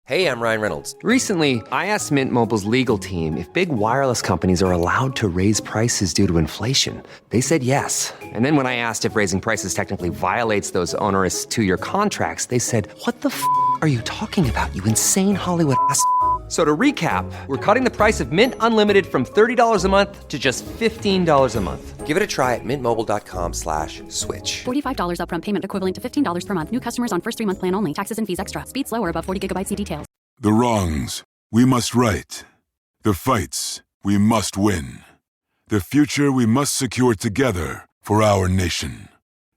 Hey, I'm Ryan Reynolds. Recently, I asked Mint Mobile's legal team if big wireless companies are allowed to raise prices due to inflation. They said yes. And then when I asked if raising prices technically violates those onerous two-year contracts, they said, "What the f*** are you talking about, you insane Hollywood ass?" So to recap, we're cutting the price of Mint Unlimited from $30 a month to just $15 a month. Give it a try at mintmobile.com/switch. $45 upfront payment equivalent to $15 per month. New customers on first 3-month plan only. Taxes and fees extra. Speed slower above 40 gigabytes. See details. The wrongs we must right. The fights we must win. The future we must secure together for our nation.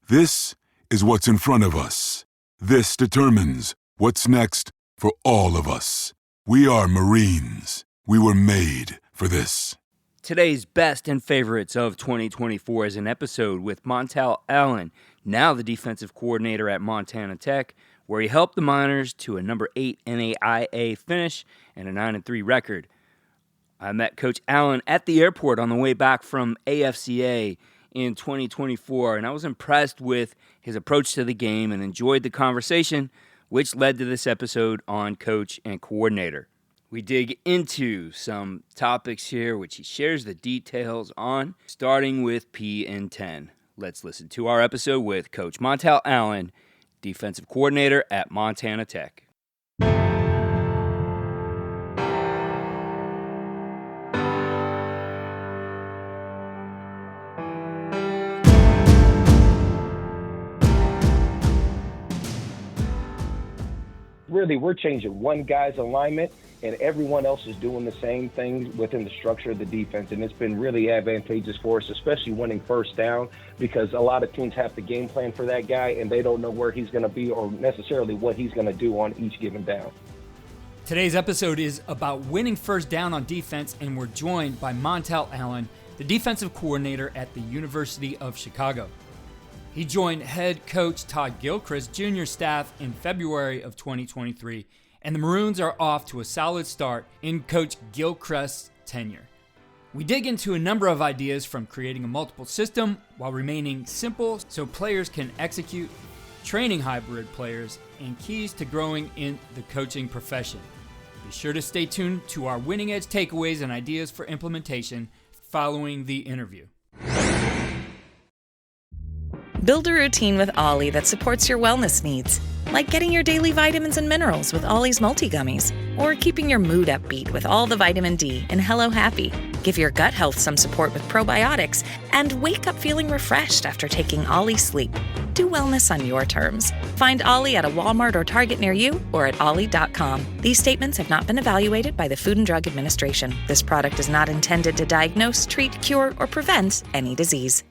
This is what's in front of us. This determines what's next for all of us. We are Marines. We were made for this. Today's best and favorites of 2024 is an episode with Montell Allen, now the defensive coordinator at Montana Tech, where he helped the Miners to a number 8 NAIA finish and a 9-3 record. I met Coach Allen at the airport on the way back from AFCA in 2024, and I was impressed with his approach to the game and enjoyed the conversation, which led to this episode on Coach and Coordinator. We dig into some topics here, which he shares the details on, starting with P&10. Let's listen to our episode with Coach Montell Allen, defensive coordinator at Montana Tech. Really, we're changing one guy's alignment, and everyone else is doing the same thing within the structure of the defense. And it's been really advantageous for us, especially winning first down, because a lot of teams have the game plan for that guy, and they don't know where he's going to be or necessarily what he's going to do on each given down. Today's episode is about winning first down on defense, and we're joined by Montell Allen, the defensive coordinator at the University of Chicago. He joined head coach Todd Gilchrist junior staff in February of 2023, and the Maroons are off to a solid start in Coach Gilchrist's tenure. We dig into a number of ideas, from creating a multiple system while remaining simple so players can execute, training hybrid players, and keys to growing in the coaching profession. Be sure to stay tuned to our winning edge takeaways and ideas for implementation following the interview. Build a routine with Ollie that supports your wellness needs, like getting your daily vitamins and minerals with Ollie's multi-gummies, or keeping your mood upbeat with all the vitamin D in Hello Happy. Give your gut health some support with probiotics, and wake up feeling refreshed after taking Ollie Sleep. Do wellness on your terms. Find Ollie at a Walmart or Target near you, or at ollie.com. These statements have not been evaluated by the Food and Drug Administration. This product is not intended to diagnose, treat, cure, or prevent any disease.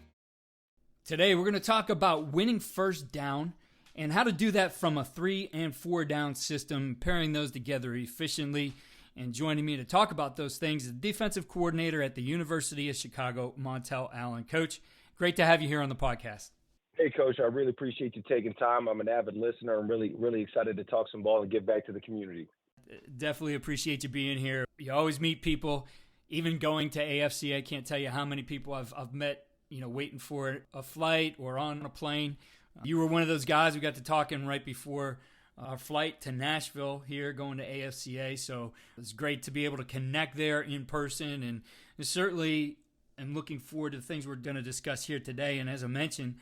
Today, we're going to talk about winning first down and how to do that from a 3 and 4 down system, pairing those together efficiently. And joining me to talk about those things is the defensive coordinator at the University of Chicago, Montell Allen. Coach, great to have you here on the podcast. Hey, Coach, I really appreciate you taking time. I'm an avid listener. I'm really excited to talk some ball and give back to the community. Definitely appreciate you being here. You always meet people, even going to AFCA. I can't tell you how many people I've met, waiting for a flight or on a plane. You were one of those guys we got to talking right before our flight to Nashville here, going to AFCA. So it's great to be able to connect there in person, and certainly am looking forward to the things we're going to discuss here today. And as I mentioned,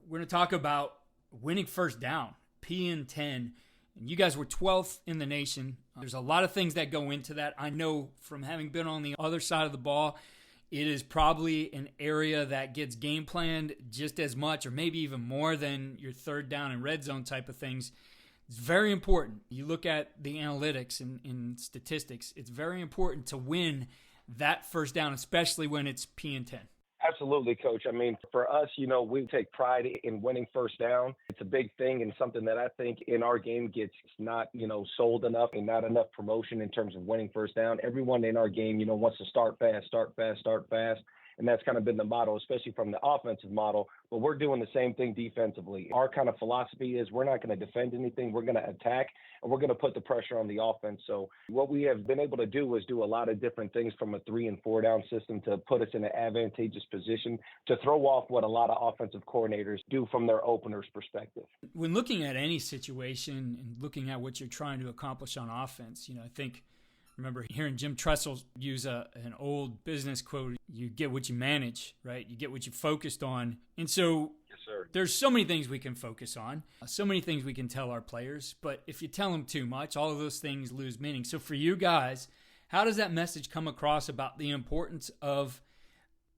we're going to talk about winning first down, P&10. And you guys were 12th in the nation. There's a lot of things that go into that. I know from having been on the other side of the ball, it is probably an area that gets game planned just as much or maybe even more than your third down and red zone type of things. It's very important. You look at the analytics and statistics, it's very important to win that first down, especially when it's P&10. Absolutely, Coach. I mean, for us, we take pride in winning first down. It's a big thing and something that I think in our game gets not, sold enough and not enough promotion in terms of winning first down. Everyone in our game, wants to start fast. and that's kind of been the model, especially from the offensive model. But we're doing the same thing defensively. Our kind of philosophy is we're not going to defend anything. We're going to attack, and we're going to put the pressure on the offense. So what we have been able to do is do a lot of different things from a 3 and 4 down system to put us in an advantageous position to throw off what a lot of offensive coordinators do from their opener's perspective. When looking at any situation and looking at what you're trying to accomplish on offense, I remember hearing Jim Tressel use an old business quote, you get what you manage, right? You get what you focused on. And so yes, sir. There's so many things we can focus on, so many things we can tell our players, but if you tell them too much, all of those things lose meaning. So for you guys, how does that message come across about the importance of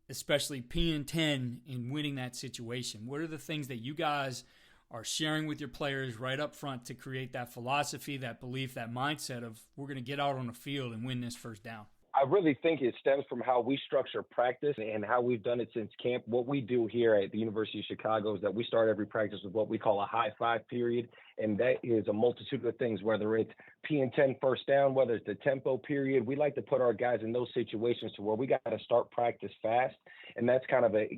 especially P and 10 in winning that situation? What are the things that you guys are sharing with your players right up front to create that philosophy, that belief, that mindset of we're going to get out on the field and win this first down? I really think it stems from how we structure practice and how we've done it since camp. What we do here at the University of Chicago is that we start every practice with what we call a high five period. And that is a multitude of things, whether it's P and 10 first down, whether it's the tempo period. We like to put our guys in those situations to where we got to start practice fast. And that's kind of a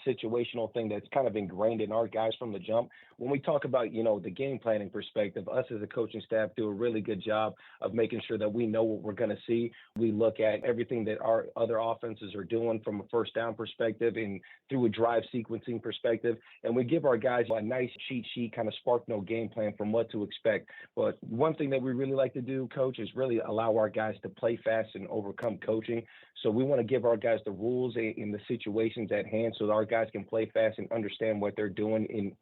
situational thing that's kind of ingrained in our guys from the jump. When we talk about, the game planning perspective, us as a coaching staff do a really good job of making sure that we know what we're going to see. We look at everything that our other offenses are doing from a first down perspective and through a drive sequencing perspective. And we give our guys a nice cheat sheet, kind of spark no game plan from what to expect. But one thing that we really like to do, Coach, is really allow our guys to play fast and overcome coaching. So we want to give our guys the rules in the situations at hand so that our guys can play fast and understand what they're doing in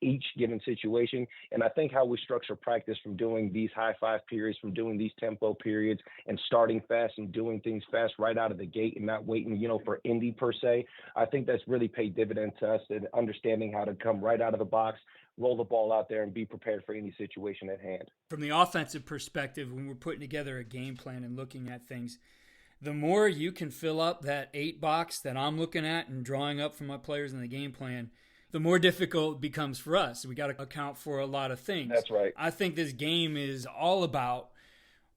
each given situation. And I think how we structure practice from doing these high five periods, from doing these tempo periods and starting fast and doing things fast right out of the gate and not waiting, for Indy per se, I think that's really paid dividends to us and understanding how to come right out of the box, roll the ball out there and be prepared for any situation at hand. From the offensive perspective, when we're putting together a game plan and looking at things, the more you can fill up that 8 box that I'm looking at and drawing up for my players in the game plan, the more difficult it becomes for us. We got to account for a lot of things. That's right. I think this game is all about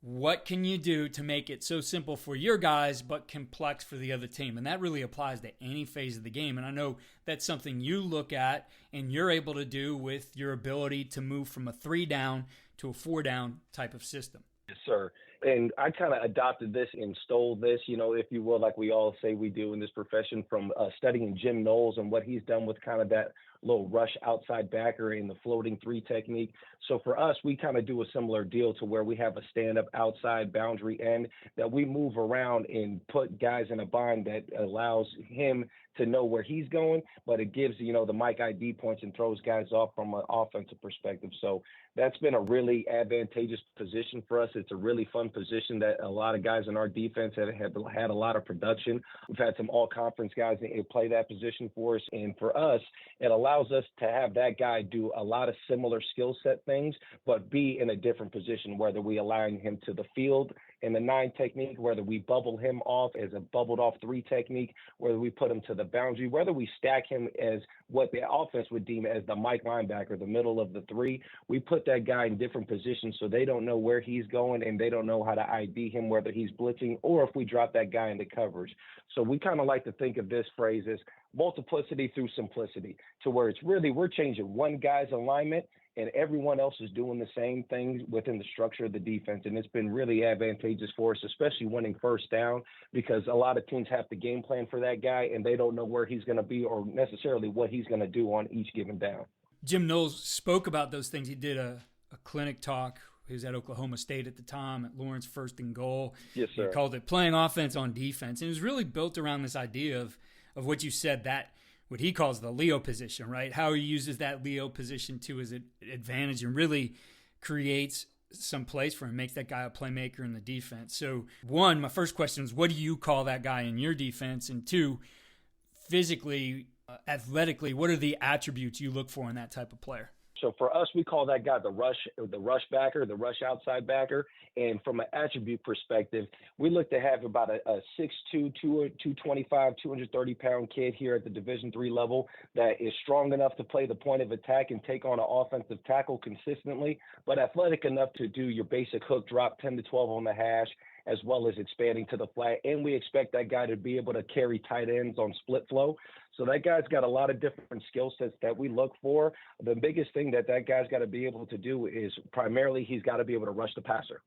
what can you do to make it so simple for your guys but complex for the other team. And that really applies to any phase of the game. And I know that's something you look at and you're able to do with your ability to move from a 3 down to a 4 down type of system. Yes, sir. And I kind of adopted this and stole this, if you will, like we all say we do in this profession from studying Jim Knowles and what he's done with kind of that little rush outside backer in the floating 3 technique. So for us, we kind of do a similar deal to where we have a stand-up outside boundary end that we move around and put guys in a bind that allows him to know where he's going, but it gives, the Mike ID points and throws guys off from an offensive perspective. So that's been a really advantageous position for us. It's a really fun position that a lot of guys in our defense have had a lot of production. We've had some all-conference guys that play that position for us. And for us, it allows us to have that guy do a lot of similar skill set things, but be in a different position, whether we align him to the field in the 9 technique, whether we bubble him off as a bubbled off 3 technique, whether we put him to the boundary, whether we stack him as what the offense would deem as the Mike linebacker, the middle of the 3. We put that guy in different positions so they don't know where he's going and they don't know how to ID him, whether he's blitzing or if we drop that guy into coverage. So we kind of like to think of this phrase as multiplicity through simplicity, to where it's really we're changing one guy's alignment and everyone else is doing the same thing within the structure of the defense. And it's been really advantageous for us, especially winning first down, because a lot of teams have to game plan for that guy and they don't know where he's going to be or necessarily what he's going to do on each given down. Jim Knowles spoke about those things. He did a clinic talk. He was at Oklahoma State at the time, at Lawrence First and Goal. Yes, sir. He called it playing offense on defense. And it was really built around this idea of what you said, that what he calls the Leo position, right? How he uses that Leo position to his advantage and really creates some place for him, makes that guy a playmaker in the defense. So, 1, my first question is, what do you call that guy in your defense? And 2, physically, athletically, what are the attributes you look for in that type of player? So for us, we call that guy the rush backer, the rush outside backer. And from an attribute perspective, we look to have about a 6'2", 225, 230-pound kid here at the Division III level that is strong enough to play the point of attack and take on an offensive tackle consistently, but athletic enough to do your basic hook drop 10 to 12 on the hash, as well as expanding to the flat. And we expect that guy to be able to carry tight ends on split flow. So that guy's got a lot of different skill sets that we look for. The biggest thing that guy's got to be able to do is primarily he's got to be able to rush the passer.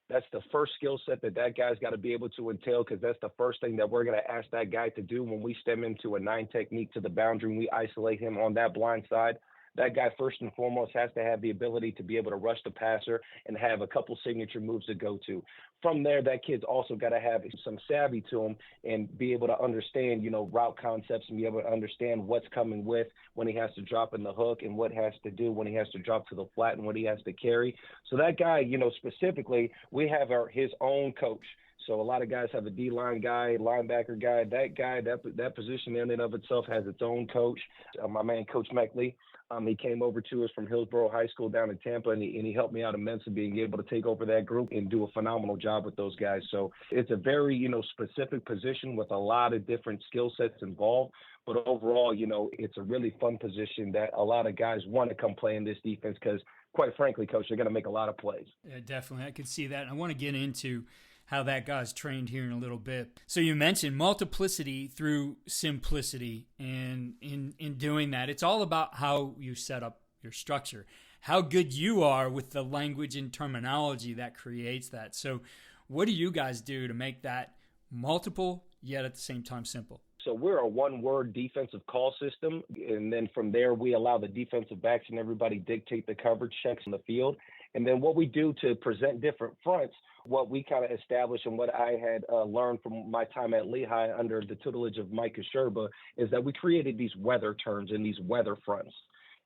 That's the first skill set that guy's got to be able to entail, because that's the first thing that we're going to ask that guy to do when we stem into a 9 technique to the boundary and we isolate him on that blind side. That guy, first and foremost, has to have the ability to be able to rush the passer and have a couple signature moves to go to. From there, that kid's also got to have some savvy to him and be able to understand, route concepts and be able to understand what's coming with when he has to drop in the hook and what has to do when he has to drop to the flat and what he has to carry. So that guy, specifically, we have his own coach. So a lot of guys have a D-line guy, linebacker guy. That position in and of itself has its own coach. My man, Coach McLean. He came over to us from Hillsborough High School down in Tampa, and he helped me out immensely being able to take over that group and do a phenomenal job with those guys. So it's a very, specific position with a lot of different skill sets involved. But overall, it's a really fun position that a lot of guys want to come play in this defense because, quite frankly, Coach, they're going to make a lot of plays. Yeah, definitely. I could see that. And I want to get into how that guy's trained here in a little bit. So you mentioned multiplicity through simplicity, and in doing that, it's all about how you set up your structure, how good you are with the language and terminology that creates that. So what do you guys do to make that multiple yet at the same time simple? So we're a one-word defensive call system, and then from there we allow the defensive backs and everybody dictate the coverage checks in the field. And then what we do to present different fronts, what we kind of established and what I had learned from my time at Lehigh under the tutelage of Mike Sherba is that we created these weather terms and these weather fronts.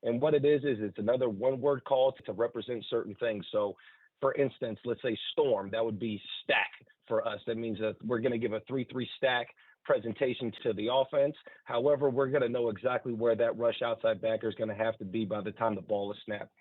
And what it is it's another one-word call to represent certain things. So, for instance, let's say storm, that would be stack for us. That means that we're going to give a 3-3 stack presentation to the offense. However, we're going to know exactly where that rush outside backer is going to have to be by the time the ball is snapped.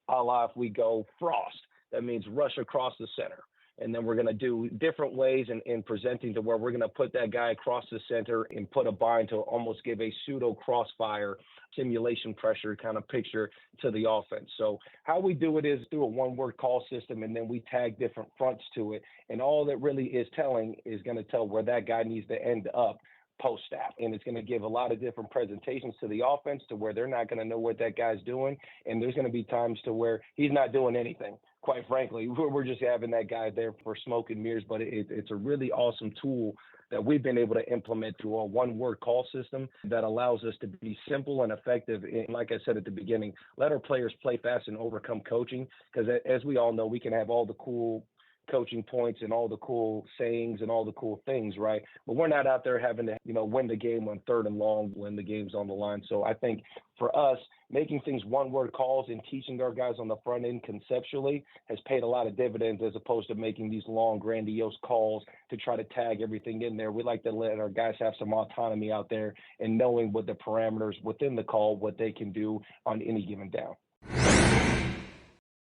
A la if we go frost, that means rush across the center. And then we're going to do different ways in presenting to where we're going to put that guy across the center and put a bind to almost give a pseudo crossfire simulation pressure kind of picture to the offense. So how we do it is through a one-word call system, and then we tag different fronts to it. And all that really is telling is going to tell where that guy needs to end up post-snap. And it's going to give a lot of different presentations to the offense to where they're not going to know what that guy's doing. And there's going to be times to where he's not doing anything. Quite frankly, we're just having that guy there for smoke and mirrors, but it's a really awesome tool that we've been able to implement through a one-word call system that allows us to be simple and effective. And like I said at the beginning, let our players play fast and overcome coaching, because as we all know, we can have all the cool coaching points and all the cool sayings and all the cool things, right? But we're not out there having to, win the game on 3rd and long when the game's on the line. So I think for us, making things one-word calls and teaching our guys on the front end conceptually has paid a lot of dividends, as opposed to making these long, grandiose calls to try to tag everything in there. We like to let our guys have some autonomy out there and knowing what the parameters within the call, what they can do on any given down.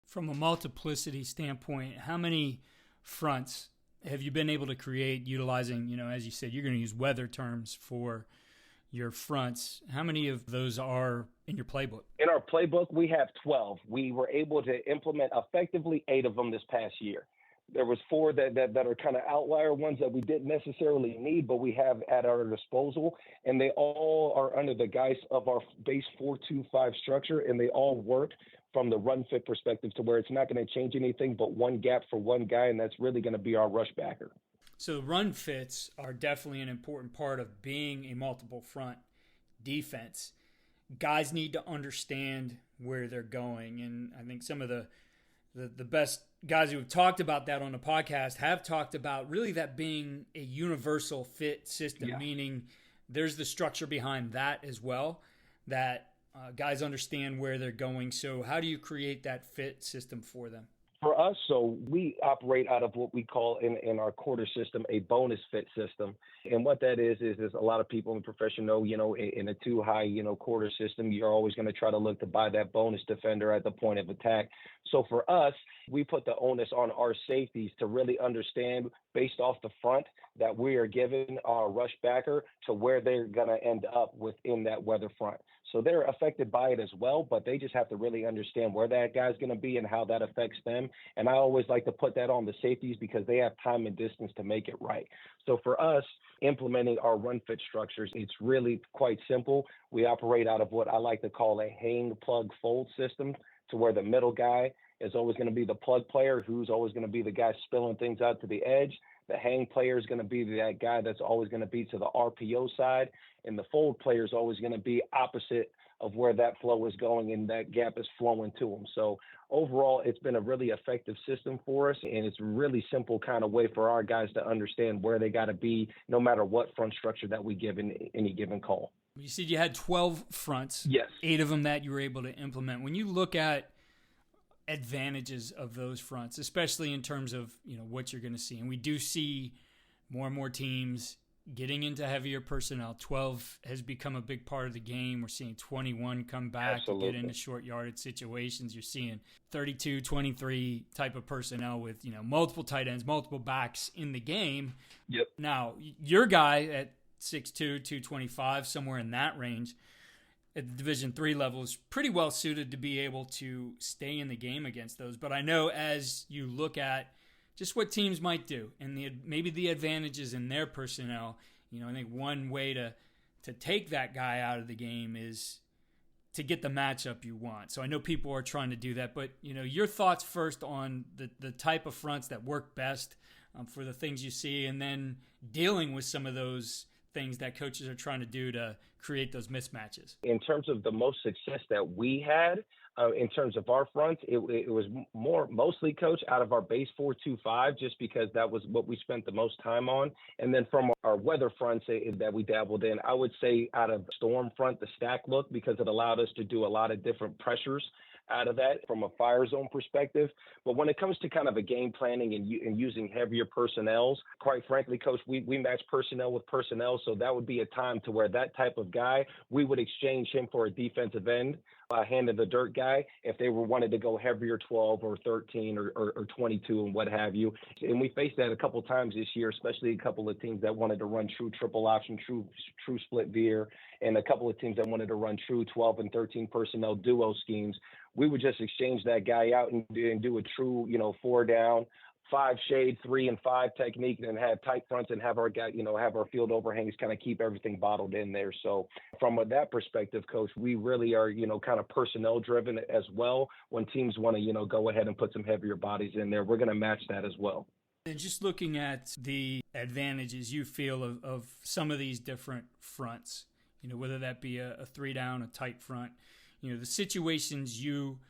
From a multiplicity standpoint, how many fronts have you been able to create utilizing, as you said, you're going to use weather terms for your fronts. How many of those are in your playbook? In our playbook, we have 12. We were able to implement effectively 8 of them this past year. There was 4 that are kind of outlier ones that we didn't necessarily need, but we have at our disposal, and they all are under the guise of our base 4-2-5 structure, and they all work from the run fit perspective to where it's not going to change anything but one gap for one guy, and that's really going to be our rush backer. So run fits are definitely an important part of being a multiple front defense. Guys need to understand where they're going, and I think some of the best guys who have talked about that on the podcast have talked about really that being a universal fit system, meaning there's the structure behind that as well, that guys understand where they're going. So how do you create that fit system for them? For us, so we operate out of what we call in our quarter system a bonus fit system. And what that is a lot of people in the profession know, in a too high, quarter system, you're always going to try to look to buy that bonus defender at the point of attack. So for us, we put the onus on our safeties to really understand based off the front that we are giving our rush backer to where they're going to end up within that weather front. So they're affected by it as well, but they just have to really understand where that guy's going to be and how that affects them. And I always like to put that on the safeties because they have time and distance to make it right. So for us, implementing our run fit structures, it's really quite simple. We operate out of what I like to call a hang, plug, fold system, to where the middle guy is always going to be the plug player, who's always going to be the guy spilling things out to the edge. The hang player is going to be that guy that's always going to be to the RPO side, and the fold player is always going to be opposite of where that flow is going and that gap is flowing to them. So overall, it's been a really effective system for us, and it's a really simple kind of way for our guys to understand where they got to be no matter what front structure that we give in any given call. You said you had 12 fronts. Yes. 8 of them that you were able to implement. When you look at advantages of those fronts, especially in terms of, what you're going to see, and we do see more and more teams getting into heavier personnel. 12 has become a big part of the game. We're seeing 21 come back Absolutely. to get into short yardage situations. You're seeing 32, 23 type of personnel with, multiple tight ends, multiple backs in the game. Yep. Now, your guy at 6'2", 225, somewhere in that range, at the Division III level is pretty well suited to be able to stay in the game against those. But I know as you look at just what teams might do and maybe the advantages in their personnel, I think one way to take that guy out of the game is to get the matchup you want. So I know people are trying to do that, but your thoughts first on the type of fronts that work best for the things you see, and then dealing with some of those things that coaches are trying to do to create those mismatches. In terms of the most success that we had in terms of our front, it was mostly, Coach, out of our base 4-2-5, just because that was what we spent the most time on. And then from our weather fronts that we dabbled in, I would say out of storm front, the stack look, because it allowed us to do a lot of different pressures out of that from a fire zone perspective. But when it comes to kind of a game planning and using heavier personnels, quite frankly, Coach, we match personnel with personnel. So that would be a time to where that type of guy, we would exchange him for a defensive end, hand of the dirt guy, if they wanted to go heavier 12 or 13 or 22 and what have you. And we faced that a couple of times this year, especially a couple of teams that wanted to run true triple option, true split veer, and a couple of teams that wanted to run true 12 and 13 personnel duo schemes. We would just exchange that guy out and do a true, 4 down, 5 shade, 3 and 5 technique, and have tight fronts and have our guy, have our field overhangs, kind of keep everything bottled in there. So from that perspective, Coach, we really are, kind of personnel driven as well. When teams want to, go ahead and put some heavier bodies in there, we're going to match that as well. And just looking at the advantages you feel of some of these different fronts, whether that be a 3 down, a tight front, the situations you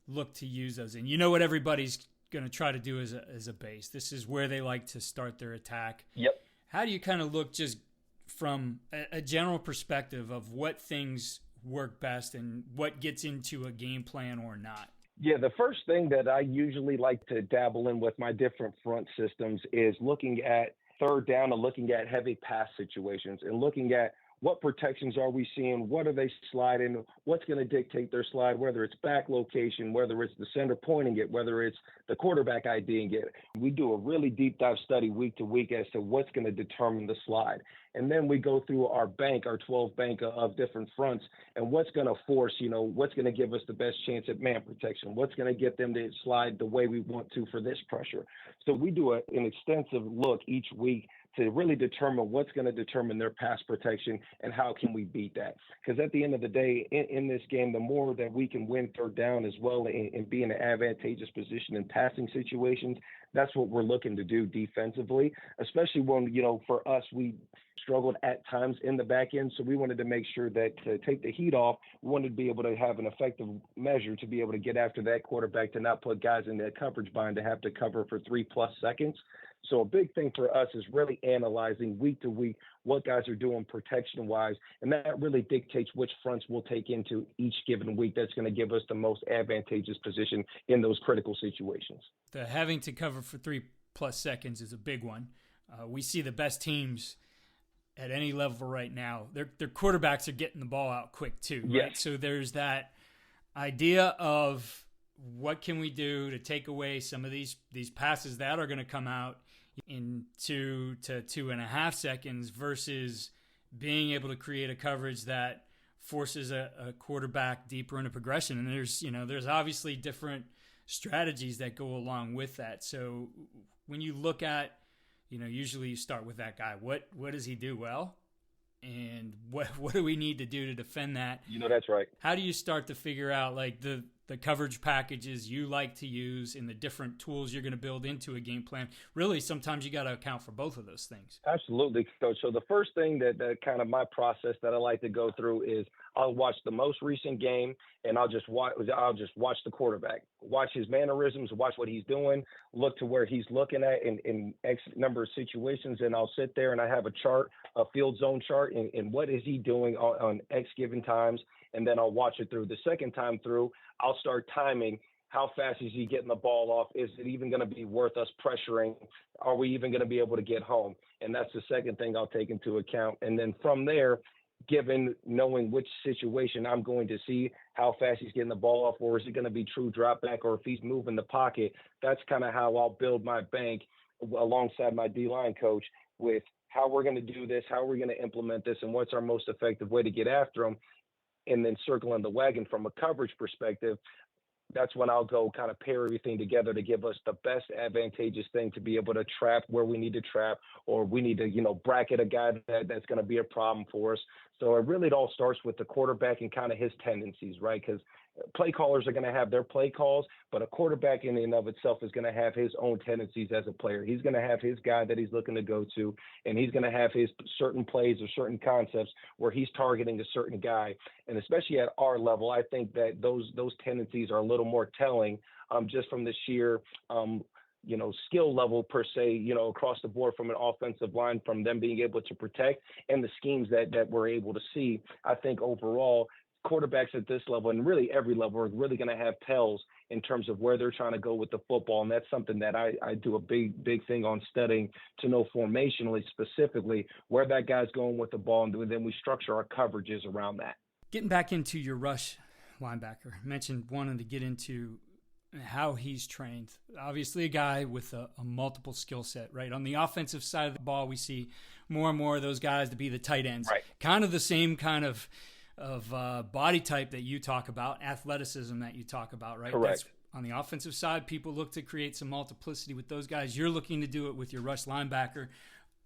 look to use those in. What everybody's going to try to do as a base. This is where they like to start their attack. Yep. How do you kind of look just from a general perspective of what things work best and what gets into a game plan or not? Yeah, the first thing that I usually like to dabble in with my different front systems is looking at 3rd down and looking at heavy pass situations and looking at what protections are we seeing? What are they sliding? What's going to dictate their slide, whether it's back location, whether it's the center pointing it, whether it's the quarterback IDing it. We do a really deep dive study week to week as to what's going to determine the slide. And then we go through our 12 bank of different fronts and what's going to force, what's going to give us the best chance at man protection, what's going to get them to slide the way we want to for this pressure. So we do an extensive look each week to really determine what's going to determine their pass protection and how can we beat that. Because at the end of the day, in this game, the more that we can win 3rd down as well and be in an advantageous position in passing situations, that's what we're looking to do defensively, especially when, for us, we struggled at times in the back end. So we wanted to make sure that to take the heat off, we wanted to be able to have an effective measure to be able to get after that quarterback, to not put guys in that coverage bind to have to cover for 3+ seconds. So a big thing for us is really analyzing week to week what guys are doing protection-wise, and that really dictates which fronts we'll take into each given week. That's going to give us the most advantageous position in those critical situations. The having to cover for 3+ seconds is a big one. We see the best teams at any level right now, their quarterbacks are getting the ball out quick too, right? Yes. So there's that idea of what can we do to take away some of these passes that are going to come out in 2 to 2.5 seconds versus being able to create a coverage that forces a quarterback deeper into progression. And there's obviously different strategies that go along with that. So when you look at, usually you start with that guy. What does he do well? And what do we need to do to defend that? That's right. How do you start to figure out like the coverage packages you like to use and the different tools you're going to build into a game plan? Really, sometimes you got to account for both of those things. Absolutely, Coach. So the first thing that kind of my process that I like to go through is I'll watch the most recent game and I'll just watch the quarterback, watch his mannerisms, watch what he's doing, look to where he's looking at in X number of situations, and I'll sit there and I have a chart, a field zone chart, and what is he doing on X given times, and then I'll watch it through. The second time through, I'll start timing. How fast is he getting the ball off? Is it even going to be worth us pressuring? Are we even going to be able to get home? And that's the second thing I'll take into account. And then from there, knowing which situation I'm going to see, how fast he's getting the ball off, or is it going to be true drop back, or if he's moving the pocket, that's kind of how I'll build my bank alongside my D-line coach with how we're going to do this, how we're going to implement this, and what's our most effective way to get after them. And then circling the wagon from a coverage perspective, that's when I'll go kind of pair everything together to give us the best advantageous thing to be able to trap where we need to trap, or we need to, bracket a guy that's going to be a problem for us. So it all starts with the quarterback and kind of his tendencies, right? Because play callers are going to have their play calls, but a quarterback in and of itself is going to have his own tendencies as a player. He's going to have his guy that he's looking to go to, and he's going to have his certain plays or certain concepts where he's targeting a certain guy. And especially at our level, I think that those tendencies are a little more telling just from the sheer skill level per se, across the board from an offensive line, from them being able to protect and the schemes that we're able to see. I think overall, quarterbacks at this level and really every level are really going to have tells in terms of where they're trying to go with the football. And that's something that I do a big thing on studying to know formationally specifically where that guy's going with the ball. And then we structure our coverages around that. Getting back into your rush linebacker, I mentioned wanting to get into how he's trained. Obviously a guy with a multiple skill set, right? On the offensive side of the ball, we see more and more of those guys to be the tight ends, right? Kind of the same kind of body type that you talk about, athleticism that you talk about, right? Correct. That's, on the offensive side, people look to create some multiplicity with those guys. You're looking to do it with your rush linebacker.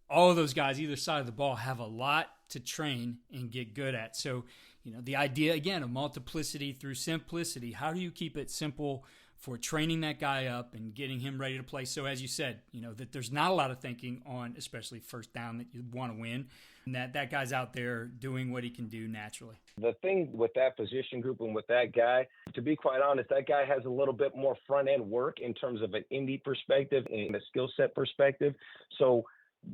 All of those guys, either side of the ball, have a lot to train and get good at. So, the idea, again, of multiplicity through simplicity, how do you keep it simple for training that guy up and getting him ready to play? So as you said, that there's not a lot of thinking on, especially first down, that you want to win, and that guy's out there doing what he can do naturally. The thing with that position group and with that guy, to be quite honest, that guy has a little bit more front end work in terms of an indie perspective and a skill set perspective. So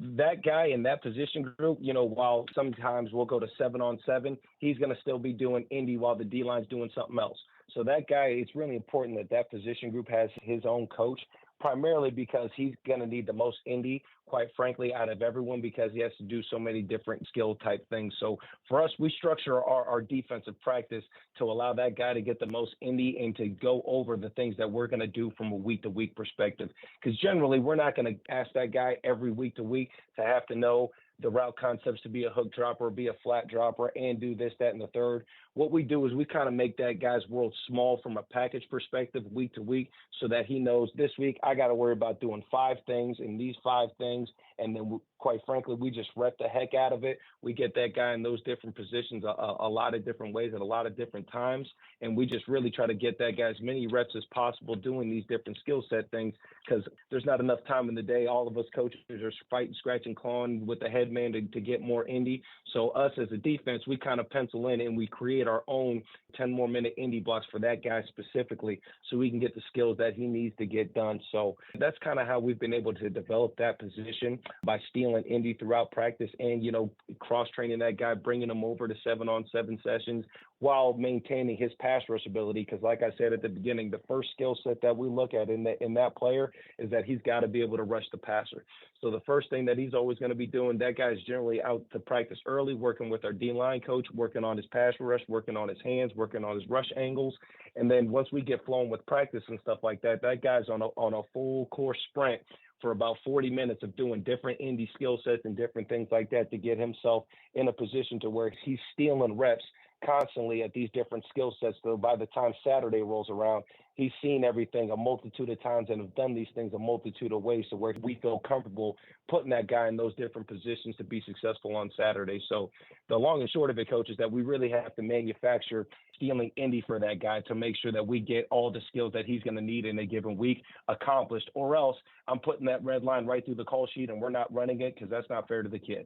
that guy in that position group, while sometimes we'll go to 7-on-7, he's going to still be doing indie while the D-line's doing something else. So that guy, it's really important that position group has his own coach, primarily because he's going to need the most indie, quite frankly, out of everyone, because he has to do so many different skill type things. So for us, we structure our defensive practice to allow that guy to get the most indie and to go over the things that we're going to do from a week-to-week perspective. Because generally, we're not going to ask that guy every week-to-week to have to know the route concepts to be a hook dropper, be a flat dropper, and do this, that, and the third. What we do is we kind of make that guy's world small from a package perspective week to week, so that he knows this week I got to worry about doing 5 things and these 5 things. And then, quite frankly, we just rep the heck out of it. We get that guy in those different positions a lot of different ways at a lot of different times. And we just really try to get that guy as many reps as possible doing these different skill set things, because there's not enough time in the day. All of us coaches are fighting, scratching, clawing with the head man to get more indie. So us as a defense, we kind of pencil in and we create our own 10 more minute indie blocks for that guy specifically, so we can get the skills that he needs to get done. So that's kind of how we've been able to develop that position, by stealing indie throughout practice and, cross-training that guy, bringing him over to 7-on-7 sessions while maintaining his pass rush ability. Because like I said at the beginning, the first skill set that we look at in that player is that he's got to be able to rush the passer. So the first thing that he's always going to be doing, that guy is generally out to practice early, working with our D-line coach, working on his pass rush, working on his hands, working on his rush angles. And then once we get flowing with practice and stuff like that, that guy's on a full course sprint for about 40 minutes of doing different indie skill sets and different things like that to get himself in a position to where he's stealing reps constantly at these different skill sets. So by the time Saturday rolls around, he's seen everything a multitude of times and have done these things a multitude of ways, so where we feel comfortable putting that guy in those different positions to be successful on Saturday. So the long and short of it, Coach, is that we really have to manufacture stealing Indy for that guy to make sure that we get all the skills that he's going to need in a given week accomplished, or else I'm putting that red line right through the call sheet and we're not running it, because that's not fair to the kid.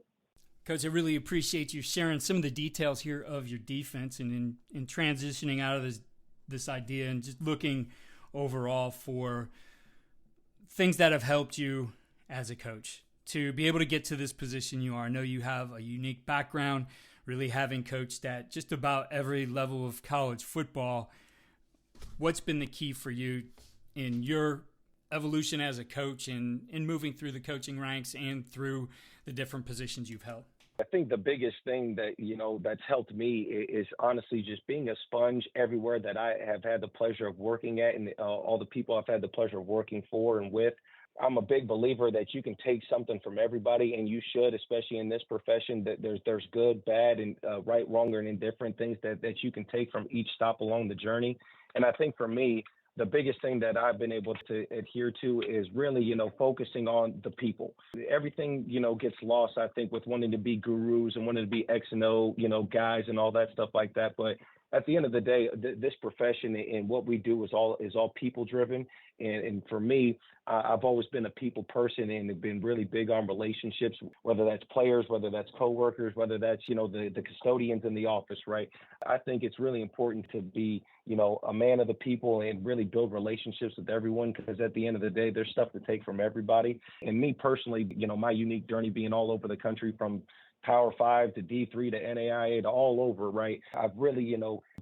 Coach, I really appreciate you sharing some of the details here of your defense and in transitioning out of this idea and just looking overall for things that have helped you as a coach to be able to get to this position you are. I know you have a unique background, really having coached at just about every level of college football. What's been the key for you in your evolution as a coach and in moving through the coaching ranks and through the different positions you've held? I think the biggest thing that, that's helped me is honestly just being a sponge everywhere that I have had the pleasure of working at, and all the people I've had the pleasure of working for and with. I'm a big believer that you can take something from everybody, and you should, especially in this profession, that there's good, bad, and right, wrong, and indifferent things that you can take from each stop along the journey. And I think for me, the biggest thing that I've been able to adhere to is really, focusing on the people. Everything, gets lost, I think, with wanting to be gurus and wanting to be X and O, guys and all that stuff like that. But at the end of the day, this profession and what we do is all people driven. And for me, I've always been a people person and have been really big on relationships, whether that's players, whether that's coworkers, whether that's, the custodians in the office, right? I think it's really important to be, a man of the people and really build relationships with everyone, because at the end of the day, there's stuff to take from everybody. And me personally, my unique journey being all over the country, from Power 5 to D3 to NAIA to all over, right? I've really,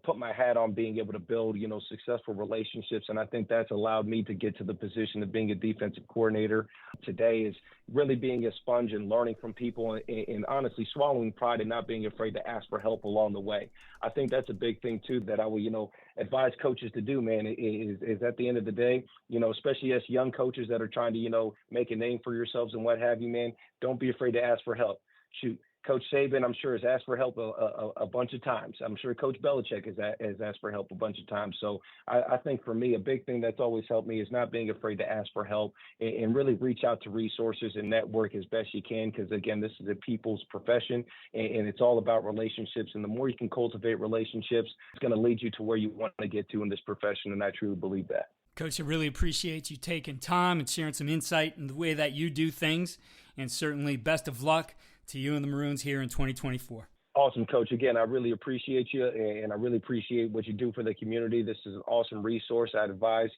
put my hat on being able to build, successful relationships. And I think that's allowed me to get to the position of being a defensive coordinator today, is really being a sponge and learning from people and honestly swallowing pride and not being afraid to ask for help along the way. I think that's a big thing too that I will, advise coaches to do, man, is at the end of the day, especially as young coaches that are trying to, make a name for yourselves and what have you, man, don't be afraid to ask for help. Shoot. Coach Saban, I'm sure, has asked for help a bunch of times. I'm sure Coach Belichick has asked for help a bunch of times. So I think for me, a big thing that's always helped me is not being afraid to ask for help and really reach out to resources and network as best you can. Because, again, this is a people's profession and it's all about relationships. And the more you can cultivate relationships, it's going to lead you to where you want to get to in this profession. And I truly believe that. Coach, I really appreciate you taking time and sharing some insight in the way that you do things. And certainly best of luck to you and the Maroons here in 2024. Awesome, Coach. Again, I really appreciate you, and I really appreciate what you do for the community. This is an awesome resource. I'd advise,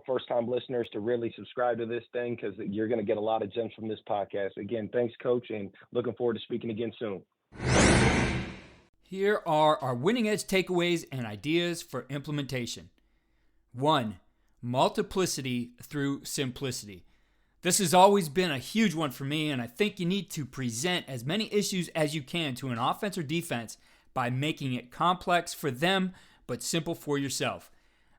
first-time listeners to really subscribe to this thing, because you're going to get a lot of gems from this podcast. Again, thanks, Coach, and looking forward to speaking again soon. Here are our winning edge takeaways and ideas for implementation. 1. Multiplicity through simplicity. This has always been a huge one for me, and I think you need to present as many issues as you can to an offense or defense by making it complex for them, but simple for yourself.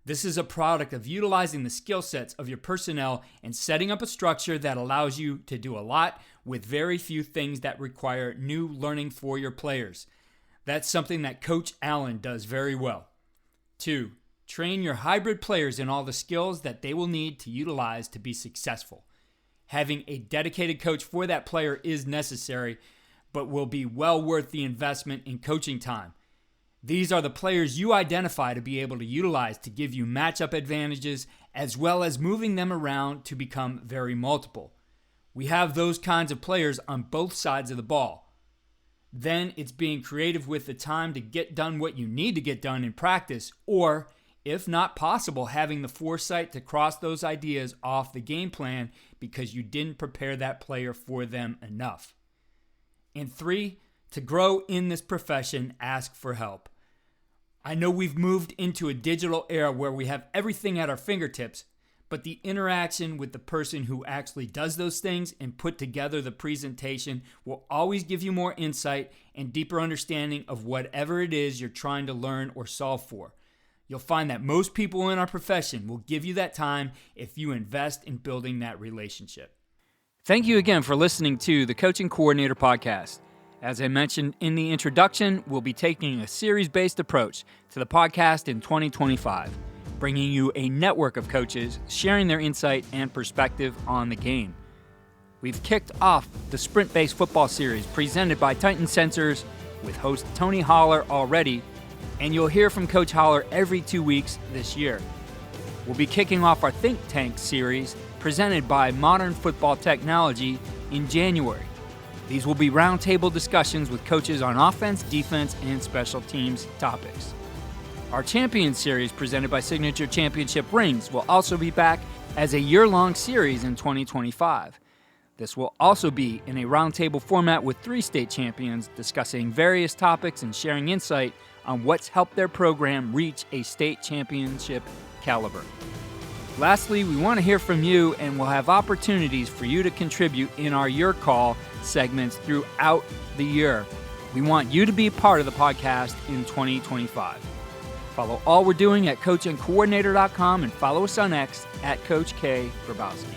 This is a product of utilizing the skill sets of your personnel and setting up a structure that allows you to do a lot with very few things that require new learning for your players. That's something that Coach Allen does very well. 2. Train your hybrid players in all the skills that they will need to utilize to be successful. Having a dedicated coach for that player is necessary, but will be well worth the investment in coaching time. These are the players you identify to be able to utilize to give you matchup advantages, as well as moving them around to become very multiple. We have those kinds of players on both sides of the ball. Then it's being creative with the time to get done what you need to get done in practice, or if not possible, having the foresight to cross those ideas off the game plan because you didn't prepare that player for them enough. And 3, to grow in this profession, ask for help. I know we've moved into a digital era where we have everything at our fingertips, but the interaction with the person who actually does those things and put together the presentation will always give you more insight and deeper understanding of whatever it is you're trying to learn or solve for. You'll find that most people in our profession will give you that time if you invest in building that relationship. Thank you again for listening to the Coaching Coordinator Podcast. As I mentioned in the introduction, we'll be taking a series-based approach to the podcast in 2025, bringing you a network of coaches sharing their insight and perspective on the game. We've kicked off the sprint-based football series presented by Titan Sensors with host Tony Holler already, and you'll hear from Coach Holler every 2 weeks this year. We'll be kicking off our Think Tank series presented by Modern Football Technology in January. These will be roundtable discussions with coaches on offense, defense, and special teams topics. Our Champions series presented by Signature Championship Rings will also be back as a year-long series in 2025. This will also be in a roundtable format with 3 state champions discussing various topics and sharing insight on what's helped their program reach a state championship caliber. Lastly, we want to hear from you, and we'll have opportunities for you to contribute in our Your Call segments throughout the year. We want you to be a part of the podcast in 2025. Follow all we're doing at coachandcoordinator.com and follow us on X at Coach K. Grabowski.